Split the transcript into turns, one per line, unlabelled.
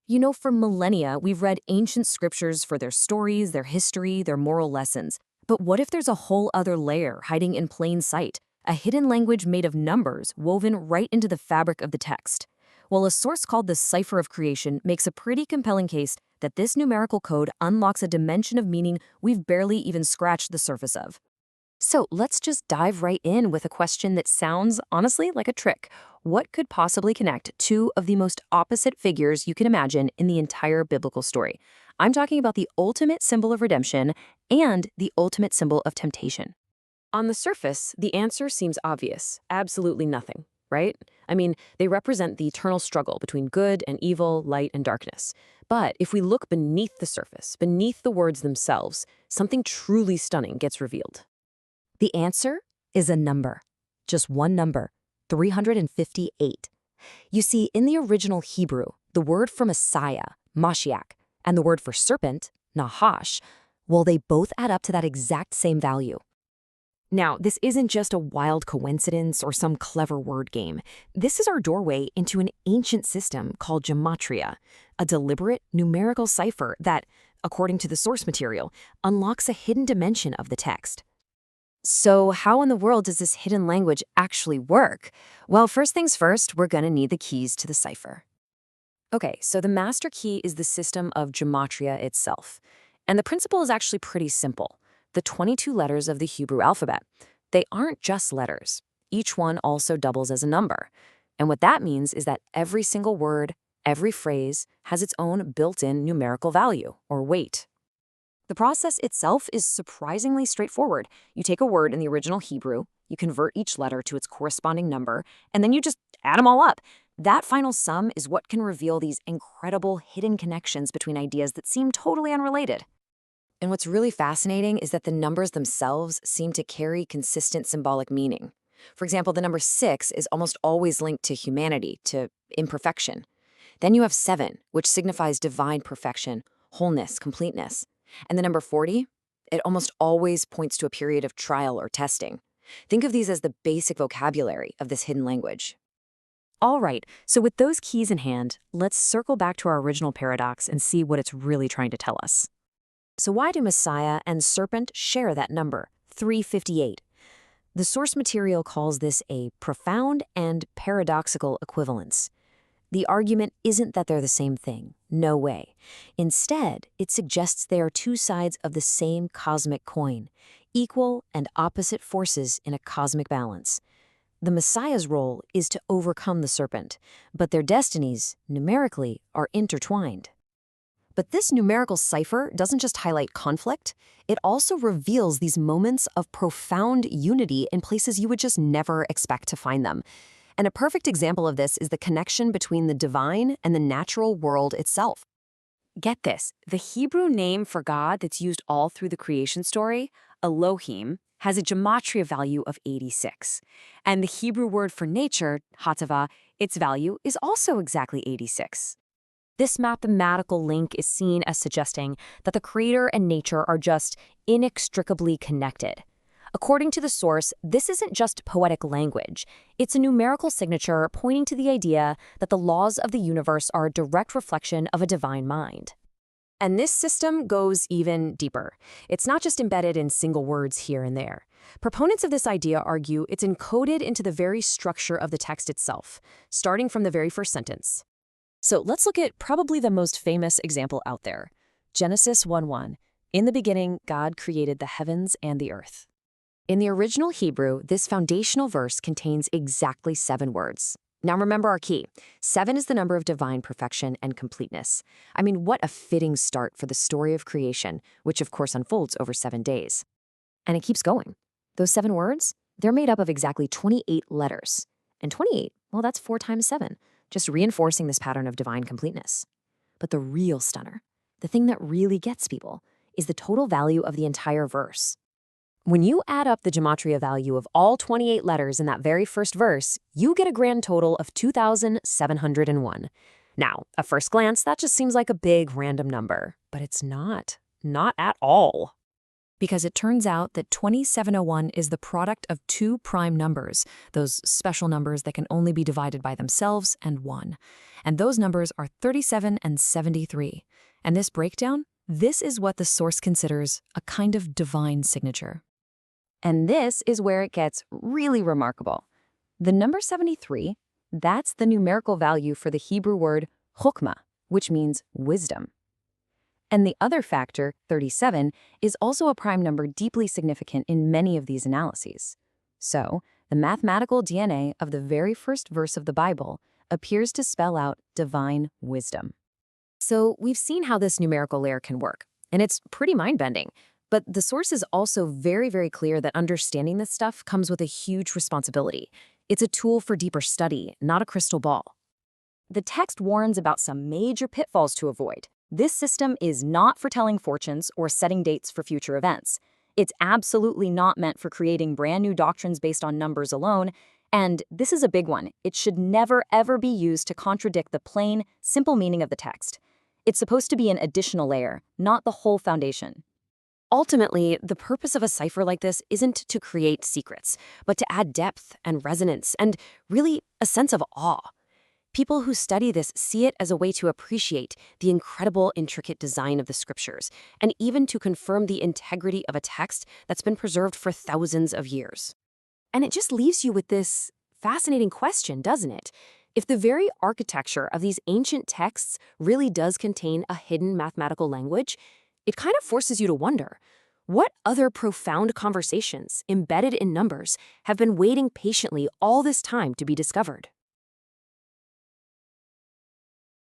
For millennia, we've read ancient scriptures for their stories, their history, their moral lessons. But what if there's a whole other layer hiding in plain sight? A hidden language made of numbers woven right into the fabric of the text. Well, a source called the Cipher of Creation makes a pretty compelling case that this numerical code unlocks a dimension of meaning we've barely even scratched the surface of. So let's just dive right in with a question that sounds, honestly, like a trick. What could possibly connect two of the most opposite figures you can imagine in the entire biblical story? I'm talking about the ultimate symbol of redemption and the ultimate symbol of temptation. On the surface, the answer seems obvious. Absolutely nothing, right? They represent the eternal struggle between good and evil, light and darkness. But if we look beneath the surface, beneath the words themselves, something truly stunning gets revealed. The answer is a number. Just one number, 358. You see, in the original Hebrew, the word for Messiah, Mashiach, and the word for serpent, Nahash, well, they both add up to that exact same value. Now, this isn't just a wild coincidence or some clever word game. This is our doorway into an ancient system called gematria, a deliberate numerical cipher that, according to the source material, unlocks a hidden dimension of the text. So how in the world does this hidden language actually work? Well, first things first, we're going to need the keys to the cipher. Okay, so the master key is the system of gematria itself. And the principle is actually pretty simple. The 22 letters of the Hebrew alphabet, they aren't just letters. Each one also doubles as a number. And what that means is that every single word, every phrase, has its own built-in numerical value, or weight. The process itself is surprisingly straightforward. You take a word in the original Hebrew, you convert each letter to its corresponding number, and then you just add them all up. That final sum is what can reveal these incredible hidden connections between ideas that seem totally unrelated. And what's really fascinating is that the numbers themselves seem to carry consistent symbolic meaning. For example, the number 6 is almost always linked to humanity, to imperfection. Then you have 7, which signifies divine perfection, wholeness, completeness. And the number 40, it almost always points to a period of trial or testing. Think of these as the basic vocabulary of this hidden language. All right, so with those keys in hand, let's circle back to our original paradox and see what it's really trying to tell us. So why do Messiah and serpent share that number, 358? The source material calls this a profound and paradoxical equivalence. The argument isn't that they're the same thing. No way. Instead, it suggests they are two sides of the same cosmic coin, equal and opposite forces in a cosmic balance. The Messiah's role is to overcome the serpent, but their destinies, numerically, are intertwined. But this numerical cipher doesn't just highlight conflict, it also reveals these moments of profound unity in places you would just never expect to find them. And a perfect example of this is the connection between the divine and the natural world itself. Get this, the Hebrew name for God that's used all through the creation story, Elohim, has a gematria value of 86. And the Hebrew word for nature, Hatava, its value is also exactly 86. This mathematical link is seen as suggesting that the creator and nature are just inextricably connected. According to the source, this isn't just poetic language. It's a numerical signature pointing to the idea that the laws of the universe are a direct reflection of a divine mind. And this system goes even deeper. It's not just embedded in single words here and there. Proponents of this idea argue it's encoded into the very structure of the text itself, starting from the very first sentence. So let's look at probably the most famous example out there. Genesis 1:1. In the beginning, God created the heavens and the earth. In the original Hebrew, this foundational verse contains exactly 7 words. Now remember our key. 7 is the number of divine perfection and completeness. What a fitting start for the story of creation, which of course unfolds over 7 days. And it keeps going. Those 7 words, they're made up of exactly 28 letters. And 28, well, that's 4 times 7, just reinforcing this pattern of divine completeness. But the real stunner, the thing that really gets people, is the total value of the entire verse. When you add up the gematria value of all 28 letters in that very first verse, you get a grand total of 2,701. Now, at first glance, that just seems like a big random number, but it's not. Not at all. because it turns out that 2701 is the product of two prime numbers, those special numbers that can only be divided by themselves and 1. And those numbers are 37 and 73. And this breakdown, this is what the source considers a kind of divine signature.
And this is where it gets really remarkable. The number 73, that's the numerical value for the Hebrew word chokmah, which means wisdom. And the other factor, 37, is also a prime number deeply significant in many of these analyses. So, the mathematical DNA of the very first verse of the Bible appears to spell out divine wisdom.
So we've seen how this numerical layer can work, and it's pretty mind-bending. But the source is also very, very clear that understanding this stuff comes with a huge responsibility. It's a tool for deeper study, not a crystal ball.
The text warns about some major pitfalls to avoid. This system is not for telling fortunes or setting dates for future events. It's absolutely not meant for creating brand new doctrines based on numbers alone. And this is a big one. It should never, ever be used to contradict the plain, simple meaning of the text. It's supposed to be an additional layer, not the whole foundation.
Ultimately, the purpose of a cipher like this isn't to create secrets, but to add depth and resonance and really a sense of awe. People who study this see it as a way to appreciate the incredible, intricate design of the scriptures, and even to confirm the integrity of a text that's been preserved for thousands of years. And it just leaves you with this fascinating question, doesn't it? If the very architecture of these ancient texts really does contain a hidden mathematical language, it kind of forces you to wonder, what other profound conversations embedded in numbers have been waiting patiently all this time to be discovered?